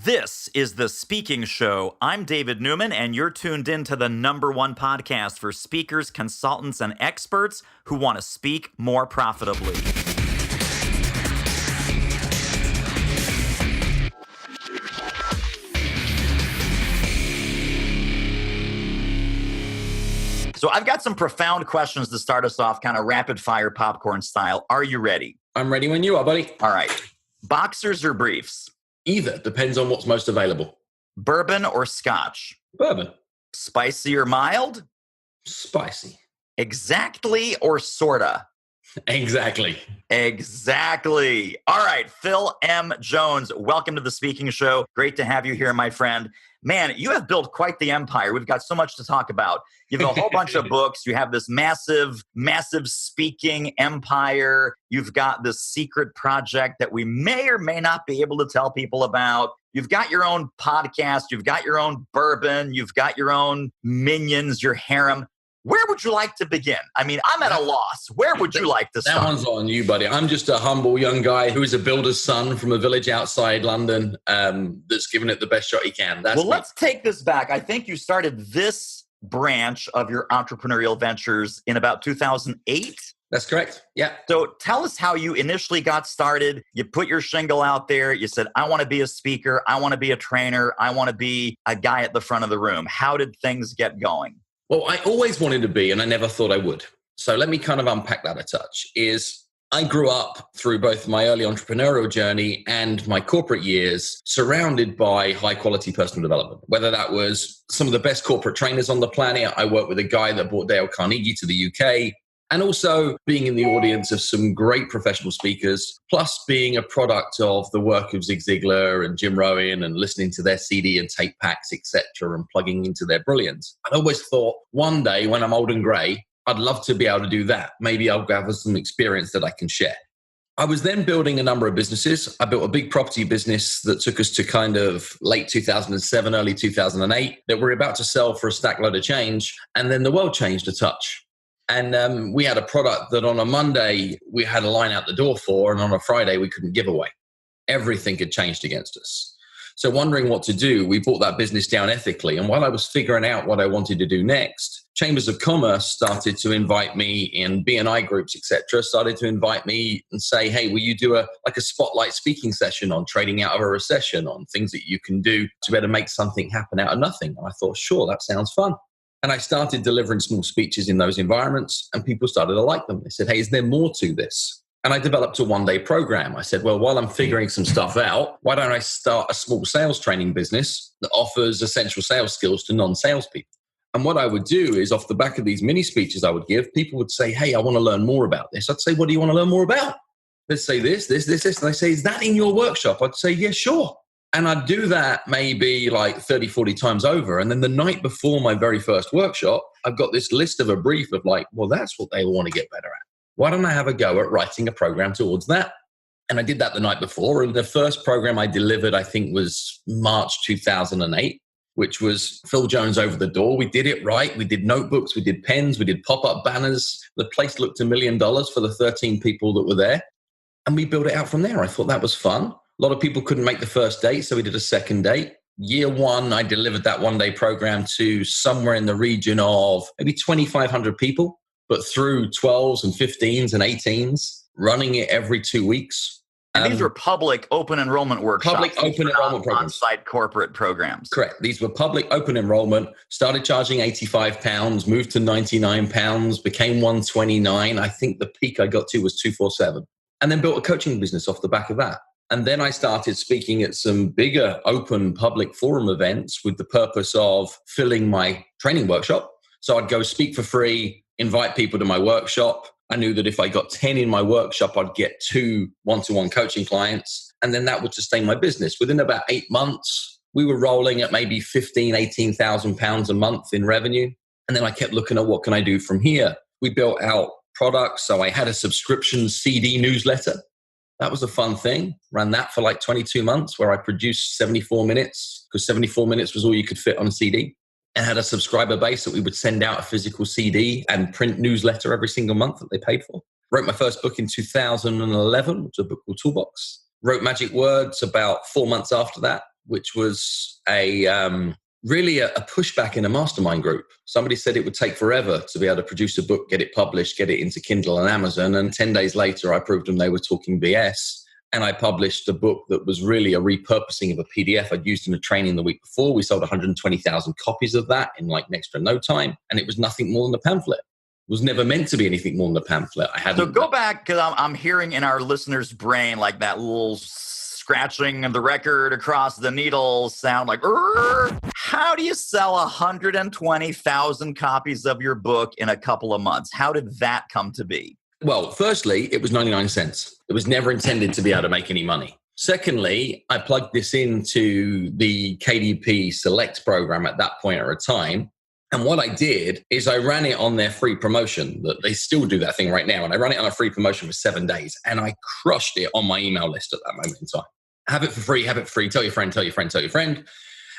This is The Speaking Show. I'm David Newman, and you're tuned in to the #1 podcast for speakers, consultants, and experts who want to speak more profitably. So I've got some profound questions to start us off, kind of rapid fire popcorn style. Are you ready? I'm ready when you are, buddy. All right. Boxers or briefs? Either. Depends on what's most available. Bourbon or scotch? Bourbon. Spicy or mild? Spicy. Exactly or sorta? Exactly. Exactly. All right, Phil M. Jones, welcome to The Speaking Show. Great to have you here, my friend. Man, you have built quite the empire. We've got so much to talk about. You have a whole bunch of books. You have this massive speaking empire. You've got this secret project that we may or may not be able to tell people about. You've got your own podcast. You've got your own bourbon. You've got your own minions, your harem. Where would you like to begin? I mean, I'm at a loss. Where would you like to start? That one's on you, buddy. I'm just a humble young guy who is a builder's son from a village outside London that's given it the best shot he can. Let's take this back. I think you started this branch of your entrepreneurial ventures in about 2008. That's correct. Yeah. So tell us how you initially got started. You put your shingle out there. You said, I want to be a speaker. I want to be a trainer. I want to be a guy at the front of the room. How did things get going? Well, I always wanted to be, and I never thought I would. So let me kind of unpack that a touch. I grew up through both my early entrepreneurial journey and my corporate years surrounded by high quality personal development, whether that was some of the best corporate trainers on the planet. I worked with a guy that brought Dale Carnegie to the UK, and also being in the audience of some great professional speakers, plus being a product of the work of Zig Ziglar and Jim Rohn and listening to their CD and tape packs, etc., and plugging into their brilliance. I always thought one day when I'm old and grey, I'd love to be able to do that. Maybe I'll gather some experience that I can share. I was then building a number of businesses. I built a big property business that took us to kind of late 2007, early 2008, that we're about to sell for a stack load of change. And then the world changed a touch. And we had a product that on a Monday we had a line out the door for, and on a Friday we couldn't give away. Everything had changed against us. So wondering what to do, we brought that business down ethically. And while I was figuring out what I wanted to do next, Chambers of Commerce started to invite me in B&I groups, etc., started to invite me and say, hey, will you do a spotlight speaking session on trading out of a recession, on things that you can do to better make something happen out of nothing? And I thought, sure, that sounds fun. And I started delivering small speeches in those environments, and people started to like them. They said, hey, is there more to this? And I developed a one-day program. I said, well, while I'm figuring some stuff out, why don't I start a small sales training business that offers essential sales skills to non-salespeople? And what I would do is, off the back of these mini speeches I would give, people would say, hey, I want to learn more about this. I'd say, what do you want to learn more about? They'd say this. And they say, is that in your workshop? I'd say, yeah, sure. And I'd do that maybe like 30, 40 times over. And then the night before my very first workshop, I've got this list of a brief of like, well, that's what they want to get better at. Why don't I have a go at writing a program towards that? And I did that the night before. And the first program I delivered, I think, was March 2008, which was Phil Jones over the door. We did it right. We did notebooks, we did pens, we did pop-up banners. The place looked $1 million for the 13 people that were there. And we built it out from there. I thought that was fun. A lot of people couldn't make the first date, so we did a second date. Year one, I delivered that one-day program to somewhere in the region of maybe 2,500 people, but through 12s and 15s and 18s, running it every 2 weeks. And these were public open enrollment workshops. Public open enrollment programs. On-site corporate programs. Correct. These were public open enrollment. Started charging £85, moved to £99, became £129. I think the peak I got to was £247. And then built a coaching business off the back of that. And then I started speaking at some bigger open public forum events with the purpose of filling my training workshop. So I'd go speak for free, invite people to my workshop. I knew that if I got 10 in my workshop, I'd get 2 one-to-one coaching clients. And then that would sustain my business. Within about 8 months, we were rolling at maybe 15,000, 18,000 pounds a month in revenue. And then I kept looking at what can I do from here. We built out products. So I had a subscription CD newsletter. That was a fun thing. Ran that for like 22 months where I produced 74 minutes because 74 minutes was all you could fit on a CD. And had a subscriber base that we would send out a physical CD and print newsletter every single month that they paid for. Wrote my first book in 2011, which was a book called Toolbox. Wrote Magic Words about 4 months after that. which was really a pushback in a mastermind group. Somebody said it would take forever to be able to produce a book, get it published, get it into Kindle and Amazon. And 10 days later, I proved them they were talking BS. And I published a book that was really a repurposing of a PDF I'd used in a training the week before. We sold 120,000 copies of that in like next to no time. And it was nothing more than a pamphlet. It was never meant to be anything more than a pamphlet. So go back, because I'm hearing in our listener's brain like that little scratching of the record across the needle sound like, how do you sell 120,000 copies of your book in a couple of months? How did that come to be? Well, firstly, it was 99 cents. It was never intended to be able to make any money. Secondly, I plugged this into the KDP Select program at that point at a time. And what I did is I ran it on their free promotion. That they still do that thing right now. And I ran it on a free promotion for 7 days. And I crushed it on my email list at that moment in time. Have it for free, have it free. Tell your friend, tell your friend, tell your friend.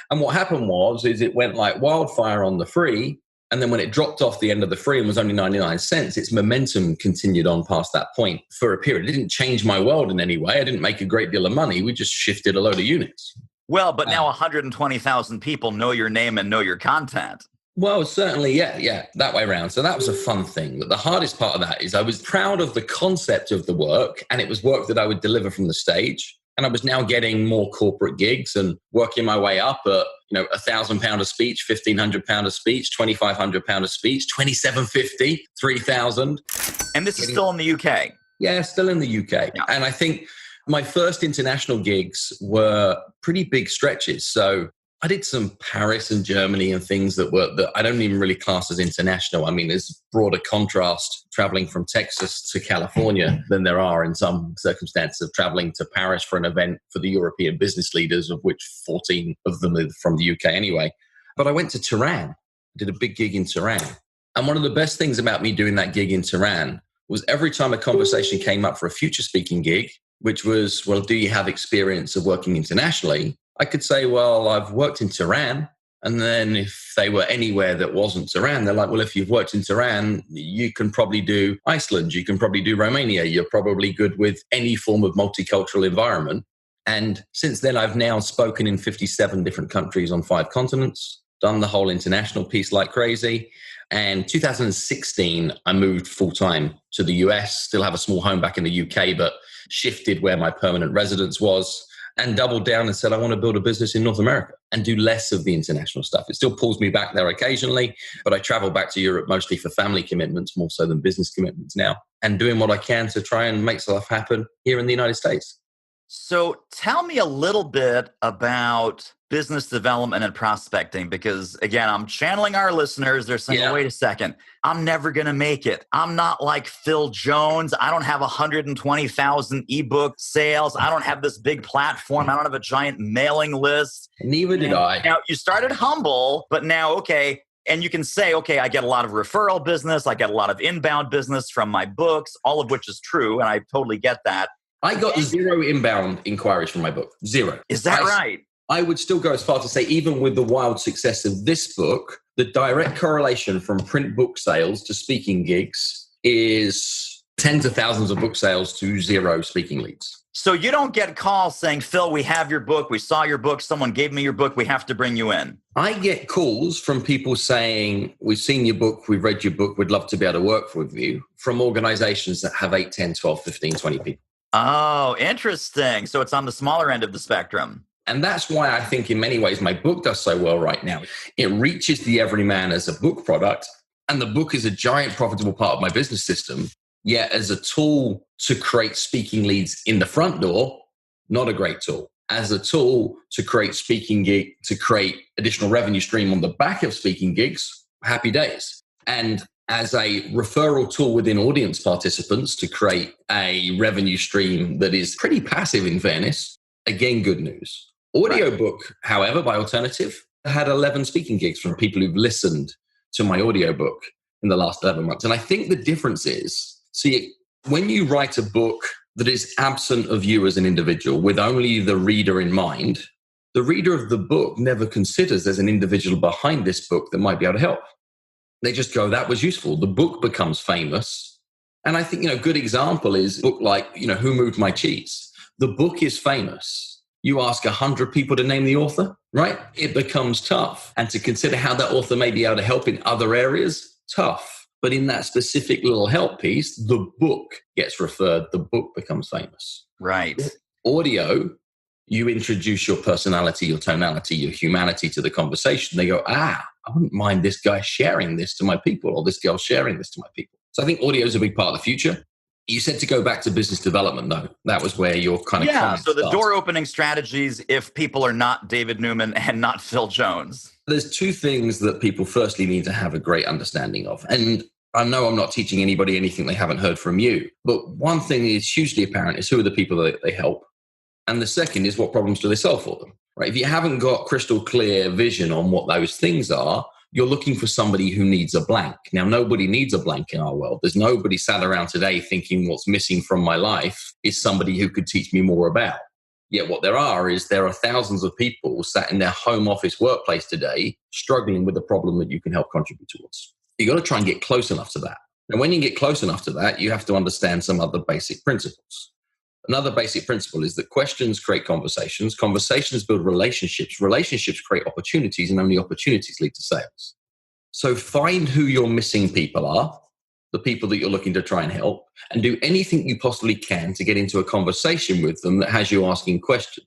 And what happened is it went like wildfire on the free. And then when it dropped off the end of the free and was only 99 cents, its momentum continued on past that point for a period. It didn't change my world in any way. I didn't make a great deal of money. We just shifted a load of units. Well, but now 120,000 people know your name and know your content. Well, certainly, yeah, that way around. So that was a fun thing. But the hardest part of that is I was proud of the concept of the work, and it was work that I would deliver from the stage. And I was now getting more corporate gigs and working my way up at, £1,000 a speech, £1,500 a speech, £2,500 a speech, $2,750, $3,000. And this is still in the UK? Yeah, still in the UK. Yeah. And I think my first international gigs were pretty big stretches. So I did some Paris and Germany and things that I don't even really class as international. I mean, there's broader contrast traveling from Texas to California than there are in some circumstances of traveling to Paris for an event for the European business leaders, of which 14 of them are from the UK anyway. But I went to Tehran, did a big gig in Tehran. And one of the best things about me doing that gig in Tehran was every time a conversation came up for a future speaking gig, which was, well, do you have experience of working internationally? I could say, well, I've worked in Tehran. And then if they were anywhere that wasn't Tehran, they're like, well, if you've worked in Tehran, you can probably do Iceland. You can probably do Romania. You're probably good with any form of multicultural environment. And since then, I've now spoken in 57 different countries on 5 continents, done the whole international piece like crazy. And 2016, I moved full-time to the US, still have a small home back in the UK, but shifted where my permanent residence was, and doubled down and said, I want to build a business in North America and do less of the international stuff. It still pulls me back there occasionally, but I travel back to Europe mostly for family commitments, more so than business commitments now, and doing what I can to try and make stuff happen here in the United States. So tell me a little bit about business development and prospecting, because again, I'm channeling our listeners. They're saying, wait a second, I'm never going to make it. I'm not like Phil Jones. I don't have 120,000 ebook sales. I don't have this big platform. I don't have a giant mailing list. Neither did I. Now, you started humble, but now, okay, and you can say, okay, I get a lot of referral business. I get a lot of inbound business from my books, all of which is true, and I totally get that. I got 0 inbound inquiries from my book. 0. Is that right? I would still go as far to say, even with the wild success of this book, the direct correlation from print book sales to speaking gigs is tens of thousands of book sales to 0 speaking leads. So you don't get calls saying, Phil, we have your book. We saw your book. Someone gave me your book. We have to bring you in. I get calls from people saying, we've seen your book. We've read your book. We'd love to be able to work with you, from organizations that have 8, 10, 12, 15, 20 people. Oh, interesting. So it's on the smaller end of the spectrum. And that's why I think in many ways my book does so well right now. It reaches the everyman as a book product, and the book is a giant profitable part of my business system. Yet as a tool to create speaking leads in the front door, not a great tool. As a tool to create speaking gig, to create additional revenue stream on the back of speaking gigs, happy days. And as a referral tool within audience participants to create a revenue stream that is pretty passive in fairness, again, good news. Audiobook, however, by alternative, had 11 speaking gigs from people who've listened to my audiobook in the last 11 months. And I think the difference is, see, when you write a book that is absent of you as an individual with only the reader in mind, the reader of the book never considers there's an individual behind this book that might be able to help. They just go, that was useful. The book becomes famous. And I think, a good example is a book like, Who Moved My Cheese? The book is famous. You ask 100 people to name the author, right? It becomes tough. And to consider how that author may be able to help in other areas, tough. But in that specific little help piece, the book gets referred, the book becomes famous. Right. Audio, you introduce your personality, your tonality, your humanity to the conversation. They go, I wouldn't mind this guy sharing this to my people or this girl sharing this to my people. So I think audio is a big part of the future. You said to go back to business development, though. That was where your kind of so the door opening strategies if people are not David Newman and not Phil Jones. There's two things that people firstly need to have a great understanding of. And I know I'm not teaching anybody anything they haven't heard from you. But one thing is hugely apparent is who are the people that they help. And the second is what problems do they solve for them, right? If you haven't got crystal clear vision on what those things are, you're looking for somebody who needs a blank. Now, nobody needs a blank in our world. There's nobody sat around today thinking what's missing from my life is somebody who could teach me more about. Yet what there are thousands of people sat in their home office workplace today struggling with a problem that you can help contribute towards. You've got to try and get close enough to that. And when you get close enough to that, you have to understand some other basic principles. Another basic principle is that questions create conversations. Conversations build relationships. Relationships create opportunities, and only opportunities lead to sales. So find who your missing people are, the people that you're looking to try and help, and do anything you possibly can to get into a conversation with them that has you asking questions.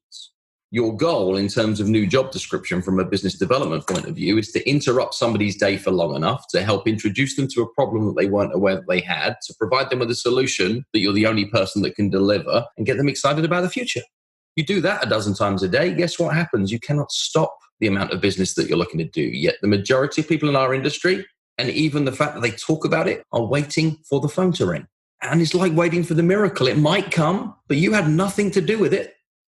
Your goal in terms of new job description from a business development point of view is to interrupt somebody's day for long enough to help introduce them to a problem that they weren't aware that they had, to provide them with a solution that you're the only person that can deliver, and get them excited about the future. You do that a dozen times a day, guess what happens? You cannot stop the amount of business that you're looking to do. Yet the majority of people in our industry, and even the fact that they talk about it, are waiting for the phone to ring. And it's like waiting for the miracle. It might come, but you had nothing to do with it.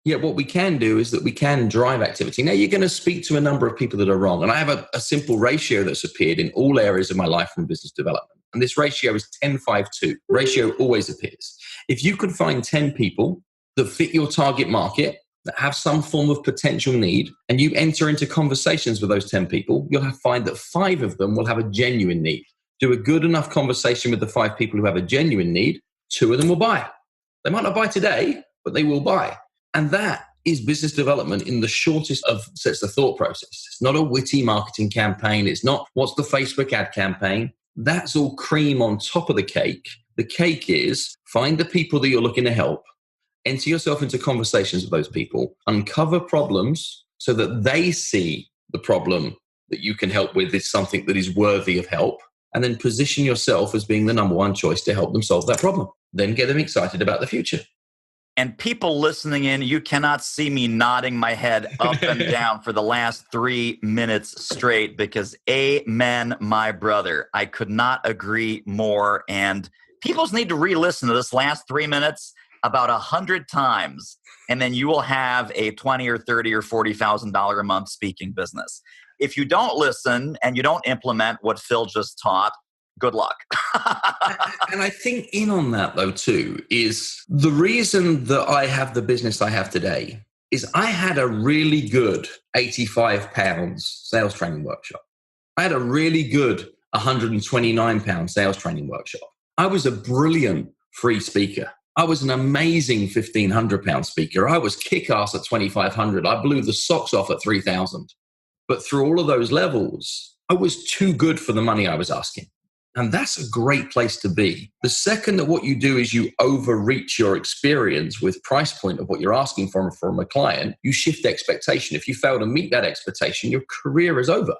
Yet what we can do is that we can drive activity. Now, you're going to speak to a number of people that are wrong. And I have a simple ratio that's appeared in all areas of my life from business development. And this ratio is 10-5-2. Ratio always appears. If you can find 10 people that fit your target market, that have some form of potential need, and you enter into conversations with those 10 people, you'll find that 5 of them will have a genuine need. Do a good enough conversation with the 5 people who have a genuine need, 2 of them will buy. They might not buy today, but they will buy. And that is business development in the shortest of sets of thought process. It's not a witty marketing campaign. It's not what's the Facebook ad campaign. That's all cream on top of the cake. The cake is find the people that you're looking to help, enter yourself into conversations with those people, uncover problems so that they see the problem that you can help with is something that is worthy of help, and then position yourself as being the number one choice to help them solve that problem. Then get them excited about the future. And people listening in, you cannot see me nodding my head up and down for the last 3 minutes straight because amen, my brother. I could not agree more. And people need to re-listen to this last 3 minutes about 100 times. And then you will have a $20 or $30 or $40,000 a month speaking business. If you don't listen and you don't implement what Phil just taught, good luck. And I think in on that, though, too, is the reason that I have the business I have today is I had a really good £85 sales training workshop. I had a really good £129 sales training workshop. I was a brilliant free speaker. I was an amazing £1,500 speaker. I was kick-ass at $2,500. I blew the socks off at $3,000. But through all of those levels, I was too good for the money I was asking. And that's a great place to be. The second that what you do is you overreach your experience with price point of what you're asking from a client, you shift expectation. If you fail to meet that expectation, your career is over.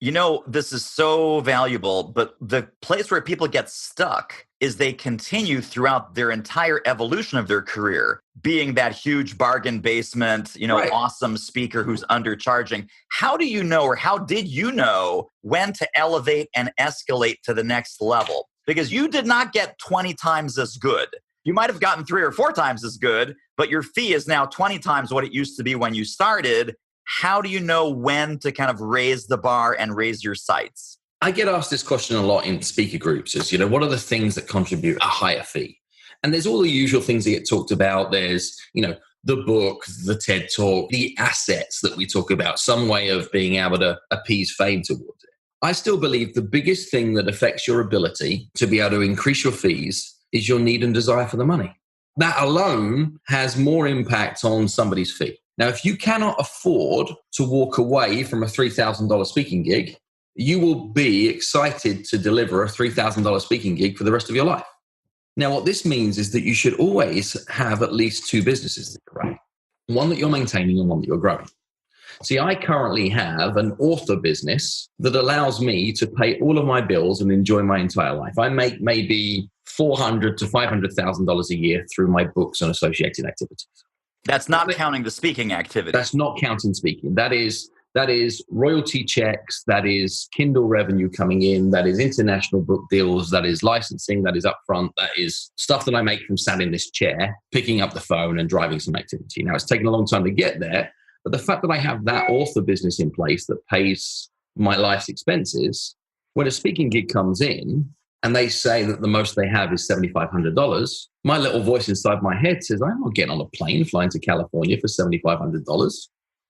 You know, this is so valuable, but the place where people get stuck is they continue throughout their entire evolution of their career, being that huge bargain basement, right, awesome speaker who's undercharging. How do you know, or how did you know when to elevate and escalate to the next level? Because you did not get 20 times as good. You might have gotten 3 or 4 times as good, but your fee is now 20 times what it used to be when you started. How do you know when to kind of raise the bar and raise your sights? I get asked this question a lot in speaker groups is, what are the things that contribute a higher fee? And there's all the usual things that get talked about. There's, the book, the TED Talk, the assets that we talk about, some way of being able to appease fame towards it. I still believe the biggest thing that affects your ability to be able to increase your fees is your need and desire for the money. That alone has more impact on somebody's fee. Now, if you cannot afford to walk away from a $3,000 speaking gig, you will be excited to deliver a $3,000 speaking gig for the rest of your life. Now, what this means is that you should always have at least two businesses that you're running, one that you're maintaining and one that you're growing. See, I currently have an author business that allows me to pay all of my bills and enjoy my entire life. I make maybe $400,000 to $500,000 a year through my books and associated activities. That's not counting the speaking activity. That's not counting speaking. That is royalty checks. That is Kindle revenue coming in. That is international book deals. That is licensing. That is upfront. That is stuff that I make from sat in this chair, picking up the phone and driving some activity. Now, it's taken a long time to get there, but the fact that I have that author business in place that pays my life's expenses, when a speaking gig comes in and they say that the most they have is $7,500, my little voice inside my head says, I'm not getting on a plane flying to California for $7,500.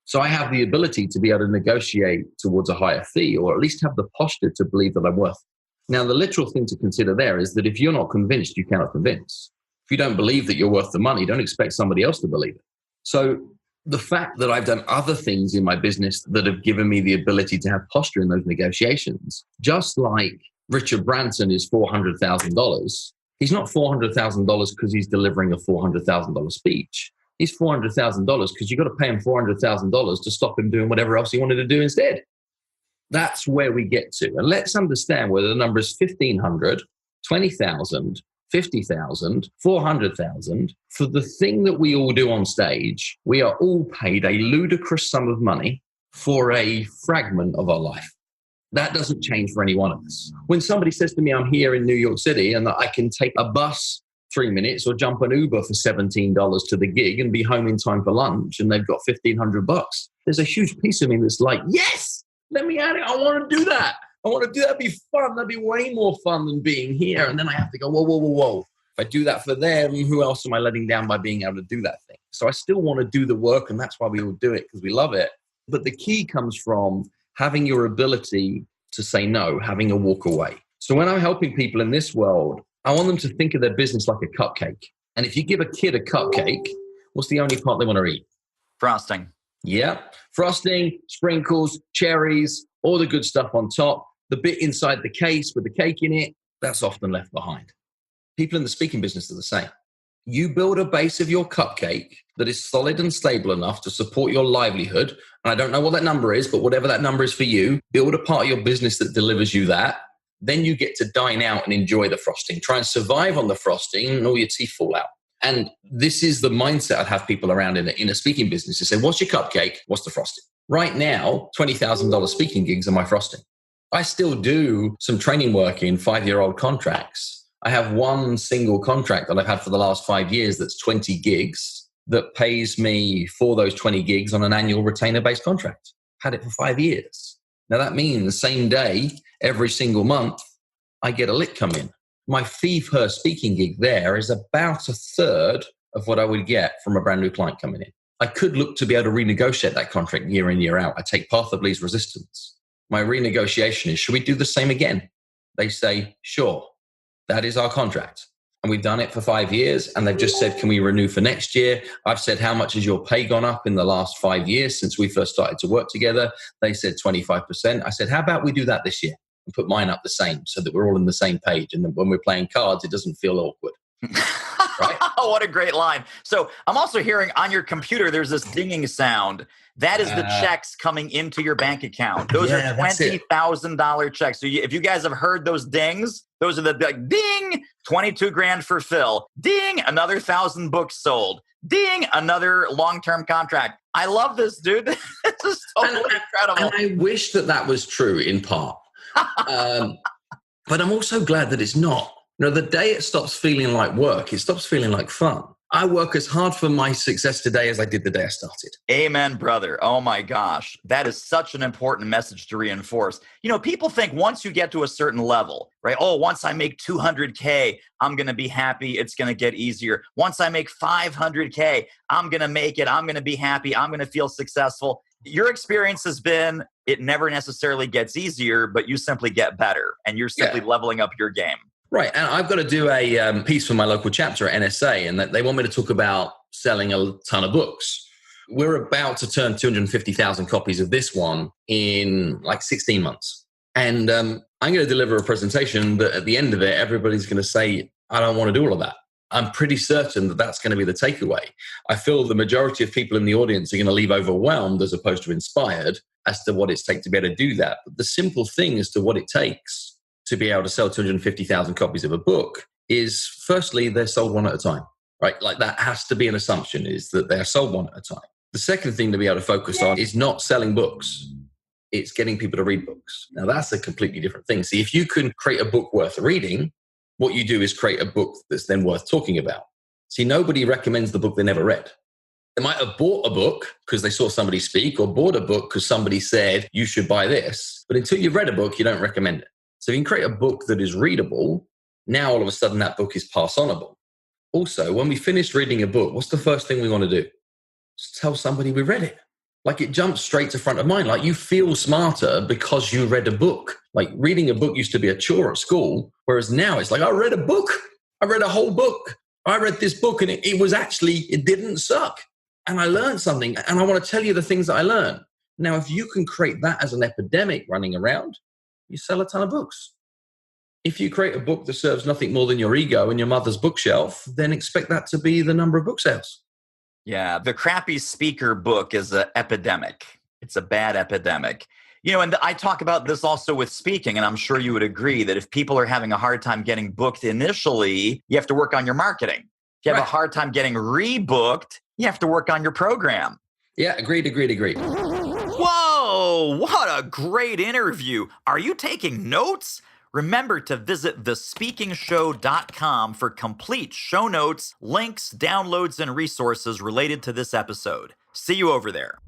So I have the ability to be able to negotiate towards a higher fee, or at least have the posture to believe that I'm worth it. Now, the literal thing to consider there is that if you're not convinced, you cannot convince. If you don't believe that you're worth the money, don't expect somebody else to believe it. So the fact that I've done other things in my business that have given me the ability to have posture in those negotiations, just like Richard Branson is $400,000, he's not $400,000 because he's delivering a $400,000 speech. He's $400,000 because you've got to pay him $400,000 to stop him doing whatever else he wanted to do instead. That's where we get to. And let's understand whether the number is 1,500, 20,000, 50,000, 400,000. For the thing that we all do on stage, we are all paid a ludicrous sum of money for a fragment of our life. That doesn't change for any one of us. When somebody says to me, I'm here in New York City and that I can take a bus 3 minutes or jump an Uber for $17 to the gig and be home in time for lunch, and they've got $1,500, there's a huge piece of me that's like, yes, let me at it. I want to do that. I want to do that. That'd be fun. That'd be way more fun than being here. And then I have to go, whoa. If I do that for them, who else am I letting down by being able to do that thing? So I still want to do the work, and that's why we all do it, because we love it. But the key comes from having your ability to say no, having a walk away. So when I'm helping people in this world, I want them to think of their business like a cupcake. And if you give a kid a cupcake, what's the only part they want to eat? Frosting. Yeah. Frosting, sprinkles, cherries, all the good stuff on top. The bit inside the case with the cake in it, that's often left behind. People in the speaking business are the same. You build a base of your cupcake that is solid and stable enough to support your livelihood. And I don't know what that number is, but whatever that number is for you, build a part of your business that delivers you that. Then you get to dine out and enjoy the frosting. Try and survive on the frosting and all your teeth fall out. And this is the mindset I'd have people around in a speaking business to say, what's your cupcake? What's the frosting? Right now, $20,000 speaking gigs are my frosting. I still do some training work in 5-year-old contracts. I have one single contract that I've had for the last 5 years that's 20 gigs that pays me for those 20 gigs on an annual retainer-based contract. Had it for 5 years. Now that means the same day, every single month, I get a lick come in. My fee per speaking gig there is about a third of what I would get from a brand new client coming in. I could look to be able to renegotiate that contract year in, year out. I take path of least resistance. My renegotiation is, should we do the same again? They say, sure, that is our contract. And we've done it for 5 years. And they've just said, can we renew for next year? I've said, how much has your pay gone up in the last 5 years since we first started to work together? They said 25%. I said, how about we do that this year and put mine up the same so that we're all on the same page? And then when we're playing cards, it doesn't feel awkward. Right? What a great line. So I'm also hearing on your computer, there's this dinging sound. That is the checks coming into your bank account. Those are $20,000 checks. So if you guys have heard those dings, those are the like, ding, 22 grand for Phil. Ding, another 1,000 books sold. Ding, another long-term contract. I love this, dude. This is totally incredible. And I wish that was true in part. But I'm also glad that it's not. You know, the day it stops feeling like work, it stops feeling like fun. I work as hard for my success today as I did the day I started. Amen, brother. Oh my gosh. That is such an important message to reinforce. You know, people think once you get to a certain level, right? Oh, once I make 200K, I'm going to be happy. It's going to get easier. Once I make 500K, I'm going to make it. I'm going to be happy. I'm going to feel successful. Your experience has been, it never necessarily gets easier, but you simply get better and you're simply leveling up your game. Right. And I've got to do a piece for my local chapter at NSA, and that they want me to talk about selling a ton of books. We're about to turn 250,000 copies of this one in like 16 months. And I'm going to deliver a presentation that at the end of it, everybody's going to say, I don't want to do all of that. I'm pretty certain that that's going to be the takeaway. I feel the majority of people in the audience are going to leave overwhelmed as opposed to inspired as to what it takes to be able to do that. But the simple thing as to what it takes to be able to sell 250,000 copies of a book is, firstly, they're sold one at a time, right? Like that has to be an assumption, is that they're sold one at a time. The second thing to be able to focus on is not selling books. It's getting people to read books. Now, that's a completely different thing. See, if you can create a book worth reading, what you do is create a book that's then worth talking about. See, nobody recommends the book they never read. They might have bought a book because they saw somebody speak, or bought a book because somebody said, you should buy this. But until you've read a book, you don't recommend it. So you can create a book that is readable. Now, all of a sudden, that book is pass-onable. Also, when we finish reading a book, what's the first thing we want to do? Just tell somebody we read it. Like, it jumps straight to front of mind. Like, you feel smarter because you read a book. Like, reading a book used to be a chore at school, whereas now it's like, I read a book. I read a whole book. I read this book, and it didn't suck. And I learned something, and I want to tell you the things that I learned. Now, if you can create that as an epidemic running around, you sell a ton of books. If you create a book that serves nothing more than your ego and your mother's bookshelf, then expect that to be the number of book sales. Yeah, the crappy speaker book is an epidemic. It's a bad epidemic. You know, and I talk about this also with speaking, and I'm sure you would agree that if people are having a hard time getting booked initially, you have to work on your marketing. If you have a hard time getting rebooked, you have to work on your program. Yeah, agreed. Whoa, what a great interview. Are you taking notes? Remember to visit thespeakingshow.com for complete show notes, links, downloads, and resources related to this episode. See you over there.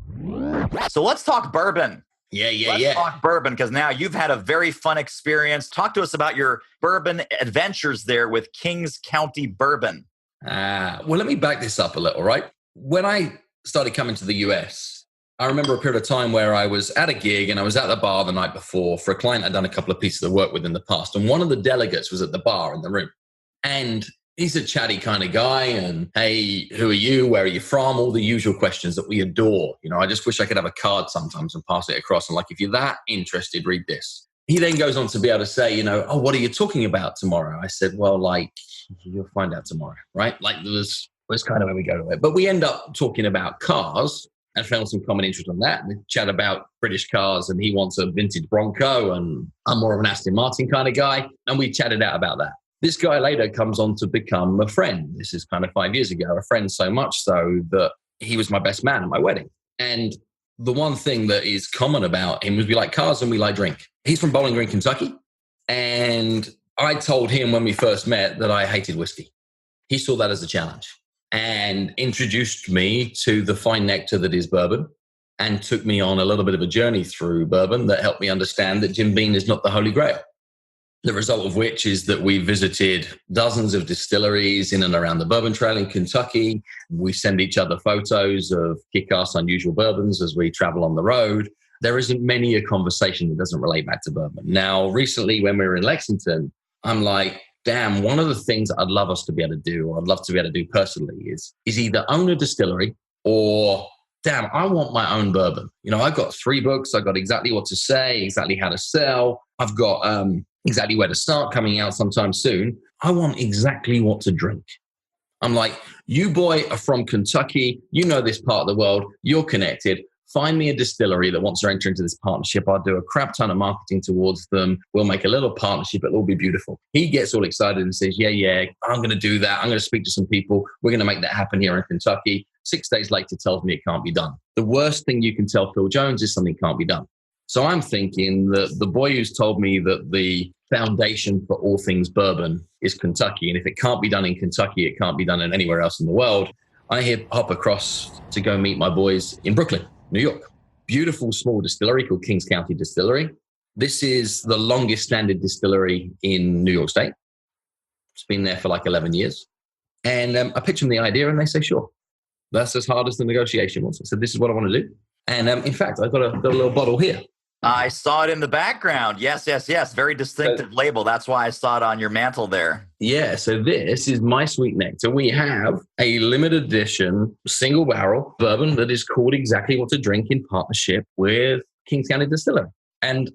So let's talk bourbon. Let's talk bourbon, because now you've had a very fun experience. Talk to us about your bourbon adventures there with Kings County Bourbon. Well, let me back this up a little, right? When I started coming to the US, I remember a period of time where I was at a gig and I was at the bar the night before for a client I'd done a couple of pieces of work with in the past. And one of the delegates was at the bar in the room. And he's a chatty kind of guy. And, hey, who are you? Where are you from? All the usual questions that we adore. You know, I just wish I could have a card sometimes and pass it across. And like, if you're that interested, read this. He then goes on to be able to say, you know, oh, what are you talking about tomorrow? I said, well, like, you'll find out tomorrow, right? Like, was kind of where we go to it. But we end up talking about cars and found some common interest on that. We chat about British cars, and he wants a vintage Bronco, and I'm more of an Aston Martin kind of guy. And we chatted out about that. This guy later comes on to become a friend. This is kind of 5 years ago, a friend so much so that he was my best man at my wedding. And the one thing that is common about him was we like cars and we like drink. He's from Bowling Green, Kentucky. And I told him when we first met that I hated whiskey. He saw that as a challenge and introduced me to the fine nectar that is bourbon, and took me on a little bit of a journey through bourbon that helped me understand that Jim Beam is not the Holy Grail. The result of which is that we visited dozens of distilleries in and around the Bourbon Trail in Kentucky. We send each other photos of kick-ass unusual bourbons as we travel on the road. There isn't many a conversation that doesn't relate back to bourbon. Now, recently when we were in Lexington, I'm like, damn, one of the things I'd love us to be able to do, or I'd love to be able to do personally, is either own a distillery, or damn, I want my own bourbon. You know, I've got 3 books. I've got exactly what to say, exactly how to sell. I've got exactly where to start, coming out sometime soon. I want exactly what to drink. I'm like, you boy are from Kentucky. You know this part of the world. You're connected. Find me a distillery that wants to enter into this partnership. I'll do a crap ton of marketing towards them. We'll make a little partnership. It'll all be beautiful. He gets all excited and says, yeah, I'm going to do that. I'm going to speak to some people. We're going to make that happen here in Kentucky. 6 days later tells me it can't be done. The worst thing you can tell Phil Jones is something can't be done. So I'm thinking that the boy who's told me that the foundation for all things bourbon is Kentucky, and if it can't be done in Kentucky, it can't be done anywhere else in the world. I hop across to go meet my boys in Brooklyn, New York. Beautiful small distillery called Kings County Distillery. This is the longest standing distillery in New York State. It's been there for like 11 years. And I pitch them the idea and they say, sure. That's as hard as the negotiation was. I said, this is what I want to do. And in fact, I've got a little bottle here. I saw it in the background. Yes, yes, yes. Very distinctive label. That's why I saw it on your mantle there. Yeah, so this is My Sweet Nectar. We have a limited edition single barrel bourbon that is called Exactly What to Drink in partnership with Kings County Distillery. And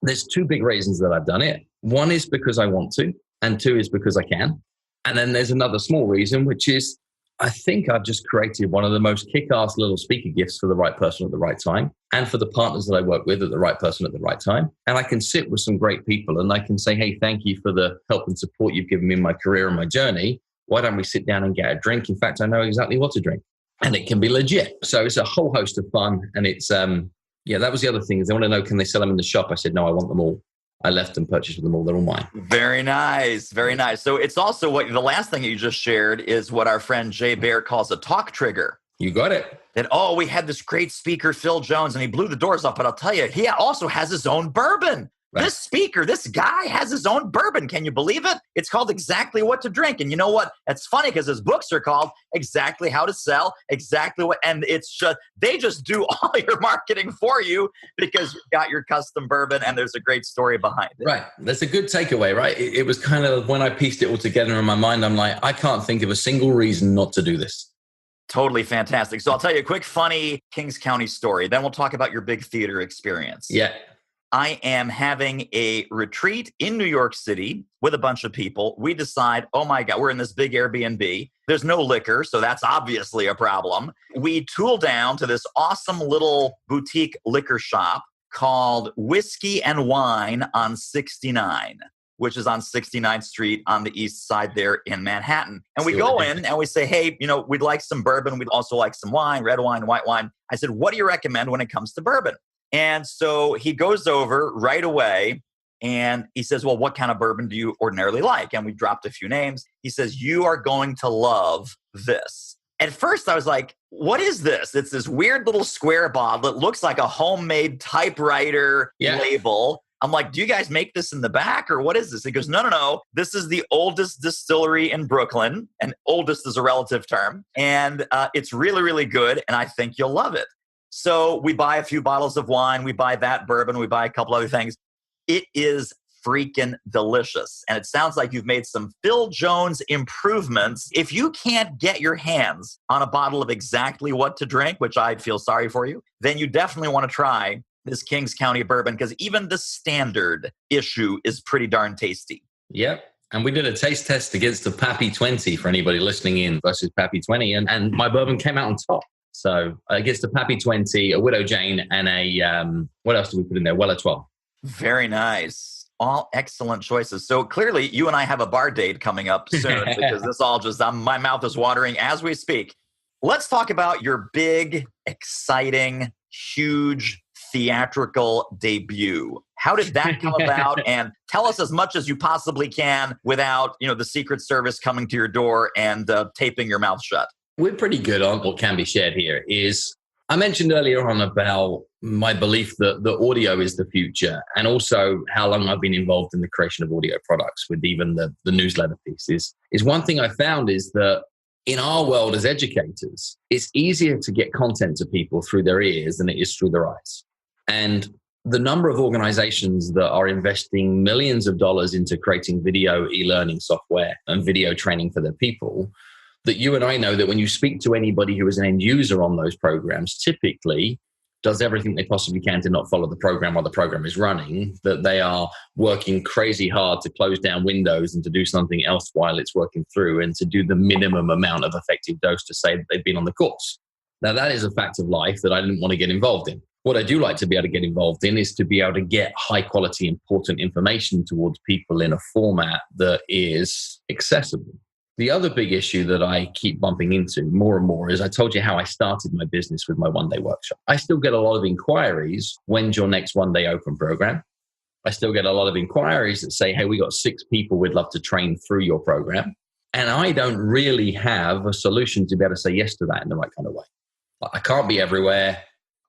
there's two big reasons that I've done it. One is because I want to, and two is because I can. And then there's another small reason, which is I think I've just created one of the most kick-ass little speaker gifts for the right person at the right time, and for the partners that I work with at the right person at the right time. And I can sit with some great people and I can say, hey, thank you for the help and support you've given me in my career and my journey. Why don't we sit down and get a drink? In fact, I know exactly what to drink. And it can be legit. So it's a whole host of fun. And it's, that was the other thing is they want to know, can they sell them in the shop? I said, no, I want them all. I left and purchased them all. They're all mine. Very nice. Very nice. So it's also what the last thing you just shared is what our friend Jay Baer calls a talk trigger. You got it. That, we had this great speaker, Phil Jones, and he blew the doors off. But I'll tell you, he also has his own bourbon. Right. This speaker, this guy has his own bourbon. Can you believe it? It's called Exactly What to Drink. And you know what? It's funny because his books are called Exactly How to Sell, Exactly What. And it's just, they just do all your marketing for you because you've got your custom bourbon and there's a great story behind it. Right. That's a good takeaway, right? It was kind of when I pieced it all together in my mind, I'm like, I can't think of a single reason not to do this. Totally fantastic. So I'll tell you a quick, funny Kings County story. Then we'll talk about your big theater experience. Yeah. I am having a retreat in New York City with a bunch of people. We decide, oh my God, we're in this big Airbnb. There's no liquor, so that's obviously a problem. We tool down to this awesome little boutique liquor shop called Whiskey and Wine on 69, which is on 69th Street on the east side there in Manhattan. And we go in and we say, hey, we'd like some bourbon. We'd also like some wine, red wine, white wine. I said, what do you recommend when it comes to bourbon? And so he goes over right away and he says, well, what kind of bourbon do you ordinarily like? And we dropped a few names. He says, you are going to love this. At first I was like, what is this? It's this weird little square bottle. It looks like a homemade typewriter label. I'm like, do you guys make this in the back or what is this? He goes, no. This is the oldest distillery in Brooklyn. And oldest is a relative term. And it's really, really good. And I think you'll love it. So we buy a few bottles of wine, we buy that bourbon, we buy a couple other things. It is freaking delicious. And it sounds like you've made some Phil Jones improvements. If you can't get your hands on a bottle of Exactly What to Drink, which I feel sorry for you, then you definitely want to try this Kings County bourbon because even the standard issue is pretty darn tasty. Yep. And we did a taste test against the Pappy 20 for anybody listening in versus Pappy 20. And my bourbon came out on top. So against a Pappy 20, a Widow Jane, and a, what else did we put in there? Weller 12. Very nice. All excellent choices. So clearly you and I have a bar date coming up soon because this all just, my mouth is watering as we speak. Let's talk about your big, exciting, huge theatrical debut. How did that come about? And tell us as much as you possibly can without, the Secret Service coming to your door and taping your mouth shut. We're pretty good on what can be shared here is I mentioned earlier on about my belief that the audio is the future and also how long I've been involved in the creation of audio products with even the newsletter piece is one thing I found is that in our world as educators, it's easier to get content to people through their ears than it is through their eyes. And the number of organizations that are investing millions of dollars into creating video e-learning software and video training for their people, that you and I know that when you speak to anybody who is an end user on those programs, typically does everything they possibly can to not follow the program while the program is running, that they are working crazy hard to close down Windows and to do something else while it's working through and to do the minimum amount of effective dose to say that they've been on the course. Now, that is a fact of life that I didn't want to get involved in. What I do like to be able to get involved in is to be able to get high quality, important information towards people in a format that is accessible. The other big issue that I keep bumping into more and more is I told you how I started my business with my one-day workshop. I still get a lot of inquiries, when's your next one-day open program? I still get a lot of inquiries that say, hey, we got 6 people we'd love to train through your program. And I don't really have a solution to be able to say yes to that in the right kind of way. I can't be everywhere.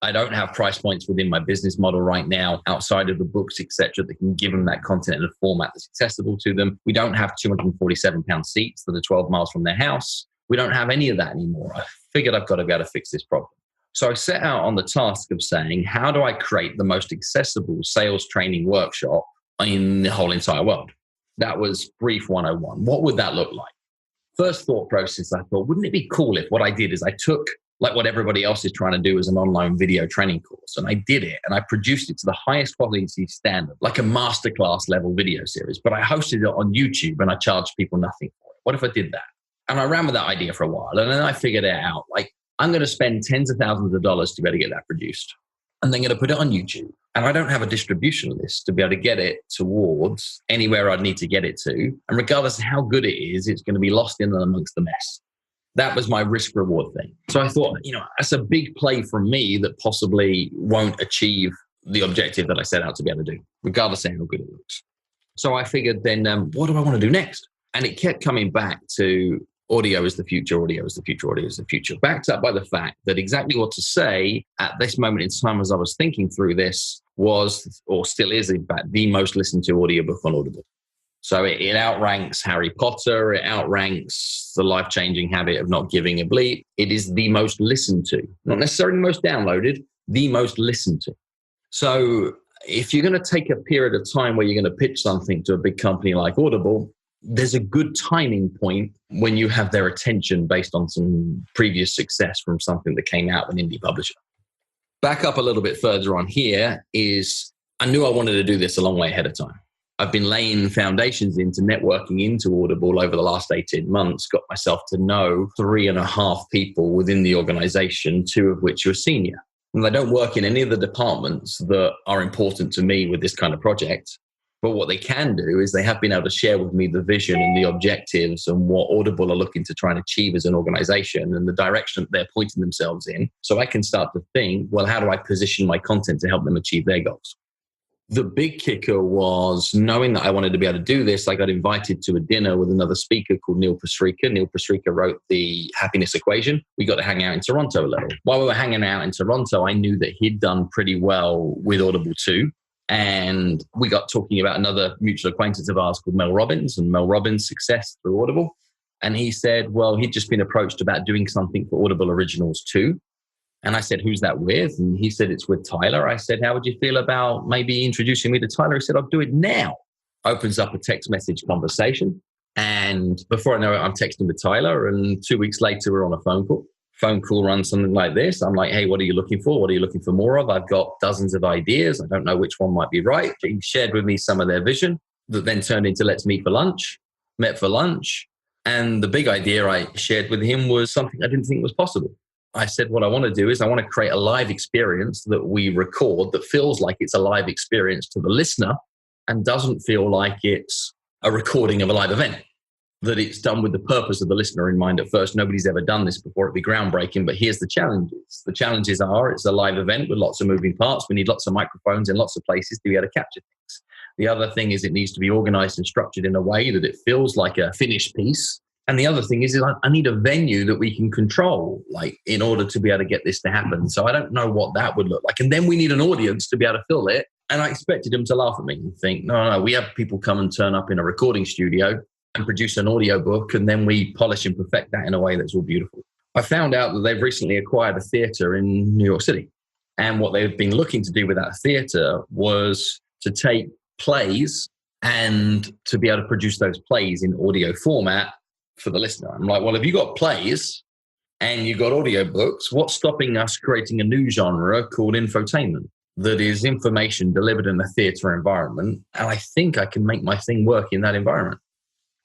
I don't have price points within my business model right now outside of the books, etc., that can give them that content in a format that's accessible to them. We don't have 247-pound seats that are 12 miles from their house. We don't have any of that anymore. I figured I've got to be able to fix this problem. So I set out on the task of saying, how do I create the most accessible sales training workshop in the whole entire world? That was brief 101. What would that look like? First thought process, I thought, wouldn't it be cool if what I did is I took like what everybody else is trying to do as an online video training course, and I did it and I produced it to the highest quality standard, like a masterclass level video series, but I hosted it on YouTube and I charged people nothing for it. What if I did that? And I ran with that idea for a while, and then I figured it out. Like, I'm going to spend tens of thousands of dollars to be able to get that produced. And then going to put it on YouTube. And I don't have a distribution list to be able to get it towards anywhere I'd need to get it to. And regardless of how good it is, it's going to be lost in and amongst the mess. That was my risk reward thing. So I thought, that's a big play from me that possibly won't achieve the objective that I set out to be able to do, regardless of how good it looks. So I figured then, what do I want to do next? And it kept coming back to audio is the future, audio is the future, audio is the future. Backed up by the fact that exactly what to say at this moment in time as I was thinking through this was, or still is, in fact, the most listened to audiobook on Audible. So it outranks Harry Potter, it outranks The Life-Changing Habit of Not Giving a Bleep. It is the most listened to, not necessarily the most downloaded, the most listened to. So if you're going to take a period of time where you're going to pitch something to a big company like Audible, there's a good timing point when you have their attention based on some previous success from something that came out with an indie publisher. Back up a little bit further on here is I knew I wanted to do this a long way ahead of time. I've been laying foundations into networking into Audible over the last 18 months, got myself to know 3.5 people within the organization, 2 of which are senior. And they don't work in any of the departments that are important to me with this kind of project. But what they can do is they have been able to share with me the vision and the objectives and what Audible are looking to try and achieve as an organization and the direction that they're pointing themselves in. So I can start to think, well, how do I position my content to help them achieve their goals? The big kicker was knowing that I wanted to be able to do this. I got invited to a dinner with another speaker called Neil Pasricha. Neil Pasricha wrote The Happiness Equation. We got to hang out in Toronto a little. While we were hanging out in Toronto, I knew that he'd done pretty well with Audible too. And we got talking about another mutual acquaintance of ours called Mel Robbins and Mel Robbins' success through Audible. And he said, well, he'd just been approached about doing something for Audible Originals too. And I said, who's that with? And he said, it's with Tyler. I said, how would you feel about maybe introducing me to Tyler? He said, I'll do it now. Opens up a text message conversation. And before I know it, I'm texting with Tyler. And 2 weeks later, we're on a phone call. Phone call runs something like this. I'm like, hey, what are you looking for? What are you looking for more of? I've got dozens of ideas. I don't know which one might be right. He shared with me some of their vision that then turned into let's meet for lunch. Met for lunch. And the big idea I shared with him was something I didn't think was possible. I said, what I want to do is I want to create a live experience that we record that feels like it's a live experience to the listener and doesn't feel like it's a recording of a live event. That it's done with the purpose of the listener in mind at first. Nobody's ever done this before. It'd be groundbreaking, but here's the challenges. The challenges are it's a live event with lots of moving parts. We need lots of microphones in lots of places to be able to capture things. The other thing is it needs to be organized and structured in a way that it feels like a finished piece. And the other thing is I need a venue that we can control, like in order to be able to get this to happen. So I don't know what that would look like. And then we need an audience to be able to fill it. And I expected him to laugh at me and think, no, we have people come and turn up in a recording studio and produce an audiobook, and then we polish and perfect that in a way that's all beautiful. I found out that they've recently acquired a theater in New York City. And what they've been looking to do with that theater was to take plays and to be able to produce those plays in audio format for the listener. I'm like, well, if you got plays and you got audiobooks, what's stopping us creating a new genre called infotainment that is information delivered in a theater environment? And I think I can make my thing work in that environment.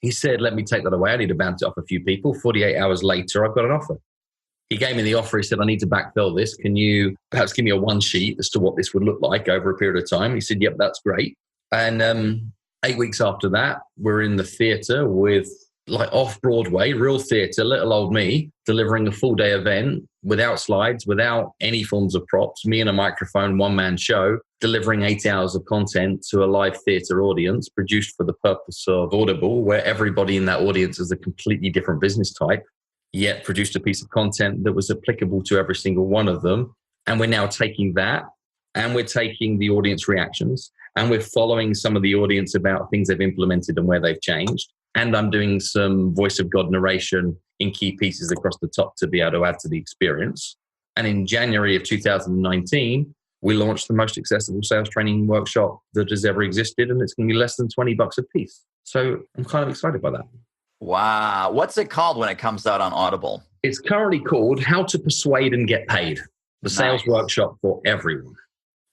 He said, let me take that away. I need to bounce it off a few people. 48 hours later, I've got an offer. He gave me the offer. He said, I need to backfill this. Can you perhaps give me a one sheet as to what this would look like over a period of time? He said, yep, that's great. And 8 weeks after that, we're in the theater with like off-Broadway, real theater, little old me, delivering a full-day event without slides, without any forms of props, me and a microphone, one-man show, delivering 8 hours of content to a live theater audience produced for the purpose of Audible, where everybody in that audience is a completely different business type, yet produced a piece of content that was applicable to every single one of them. And we're now taking that and we're taking the audience reactions and we're following some of the audience about things they've implemented and where they've changed. And I'm doing some voice of God narration in key pieces across the top to be able to add to the experience. And in January of 2019, we launched the most accessible sales training workshop that has ever existed, and it's going to be less than $20 a piece. So I'm kind of excited by that. Wow. What's it called when it comes out on Audible? It's currently called How to Persuade and Get Paid, the sales workshop for everyone.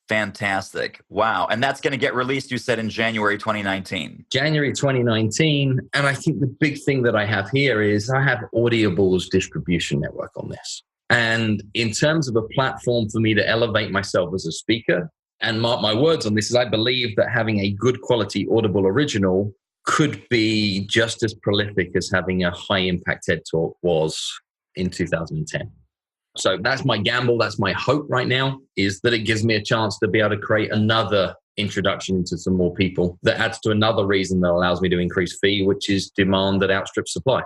Fantastic. Wow. And that's going to get released, you said, in January 2019. January 2019. And I think the big thing that I have here is I have Audible's distribution network on this. And in terms of a platform for me to elevate myself as a speaker, and mark my words on this, is I believe that having a good quality Audible original could be just as prolific as having a high impact TED Talk was in 2010. So that's my gamble. That's my hope right now, is that it gives me a chance to be able to create another introduction into some more people that adds to another reason that allows me to increase fee, which is demand that outstrips supply.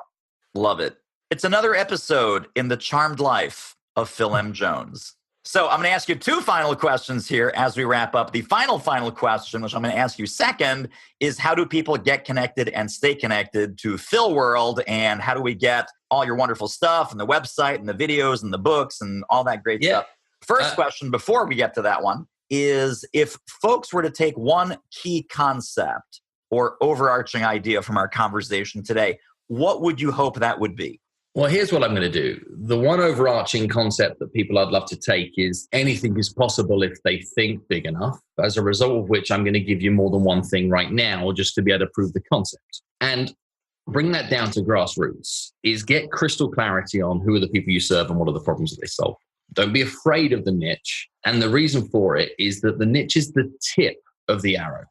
Love it. It's another episode in the charmed life of Phil M. Jones. So I'm going to ask you two final questions here as we wrap up. The final question, which I'm going to ask you second, is how do people get connected and stay connected to Phil World? And how do we get all your wonderful stuff and the website and the videos and the books and all that great stuff? First question before we get to that one is, if folks were to take one key concept or overarching idea from our conversation today, what would you hope that would be? Well, here's what I'm going to do. The one overarching concept that people I'd love to take is anything is possible if they think big enough, as a result of which I'm going to give you more than one thing right now just to be able to prove the concept. And bring that down to grassroots is get crystal clarity on who are the people you serve and what are the problems that they solve. Don't be afraid of the niche. And the reason for it is that the niche is the tip of the arrow.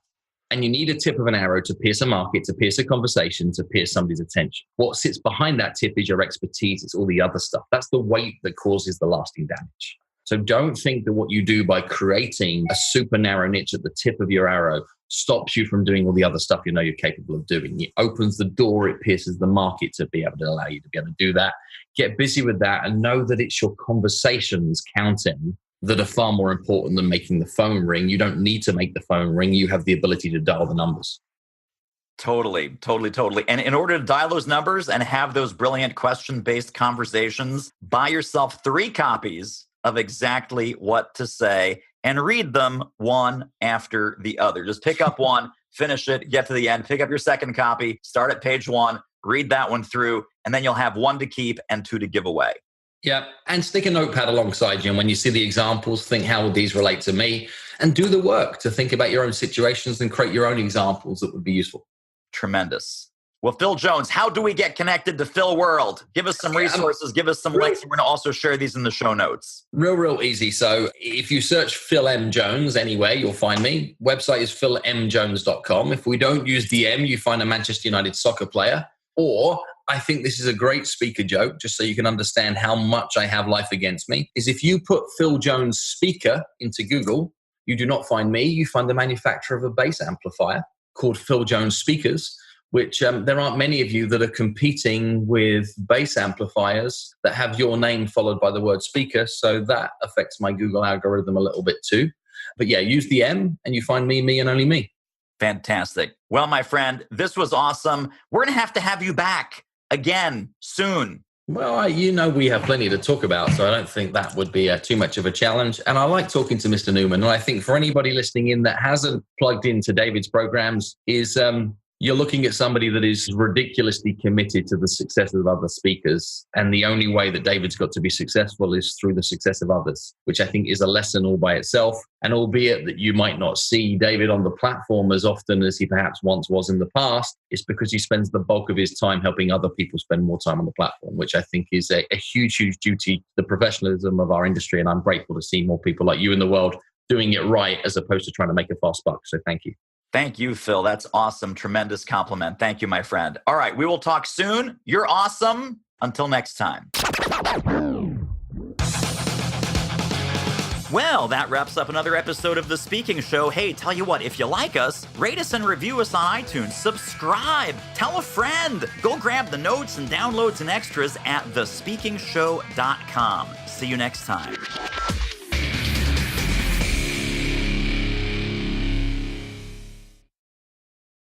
And you need a tip of an arrow to pierce a market, to pierce a conversation, to pierce somebody's attention. What sits behind that tip is your expertise. It's all the other stuff. That's the weight that causes the lasting damage. So don't think that what you do by creating a super narrow niche at the tip of your arrow stops you from doing all the other stuff you know you're capable of doing. It opens the door, it pierces the market to be able to allow you to be able to do that. Get busy with that and know that it's your conversations counting that are far more important than making the phone ring. You don't need to make the phone ring. You have the ability to dial the numbers. Totally. And in order to dial those numbers and have those brilliant question-based conversations, buy yourself 3 copies of Exactly What to Say and read them one after the other. Just pick up one, finish it, get to the end, pick up your second copy, start at page 1, read that one through, and then you'll have 1 to keep and 2 to give away. Yeah, and stick a notepad alongside you. And when you see the examples, think, how would these relate to me? And do the work to think about your own situations and create your own examples that would be useful. Tremendous. Well, Phil Jones, how do we get connected to Phil World? Give us some resources, give us some links. We're going to also share these in the show notes. Real easy. So if you search Phil M. Jones anywhere, you'll find me. Website is philmjones.com. If we don't use the M, you find a Manchester United soccer player. Or I think this is a great speaker joke, just so you can understand how much I have life against me, is if you put Phil Jones speaker into Google, you do not find me. You find the manufacturer of a bass amplifier called Phil Jones Speakers, which there aren't many of you that are competing with bass amplifiers that have your name followed by the word speaker. So that affects my Google algorithm a little bit too. But yeah, use the M and you find me and only me. Fantastic. Well, my friend, this was awesome. We're going to have you back again soon. Well, we have plenty to talk about, so I don't think that would be too much of a challenge. And I like talking to Mr. Newman. And I think for anybody listening in that hasn't plugged into David's programs is you're looking at somebody that is ridiculously committed to the success of other speakers. And the only way that David's got to be successful is through the success of others, which I think is a lesson all by itself. And albeit that you might not see David on the platform as often as he perhaps once was in the past, it's because he spends the bulk of his time helping other people spend more time on the platform, which I think is a huge duty to the professionalism of our industry. And I'm grateful to see more people like you in the world doing it right, as opposed to trying to make a fast buck. So thank you. Thank you, Phil. That's awesome. Tremendous compliment. Thank you, my friend. All right, we will talk soon. You're awesome. Until next time. Well, that wraps up another episode of The Speaking Show. Hey, tell you what, if you like us, rate us and review us on iTunes. Subscribe. Tell a friend. Go grab the notes and downloads and extras at thespeakingshow.com. See you next time.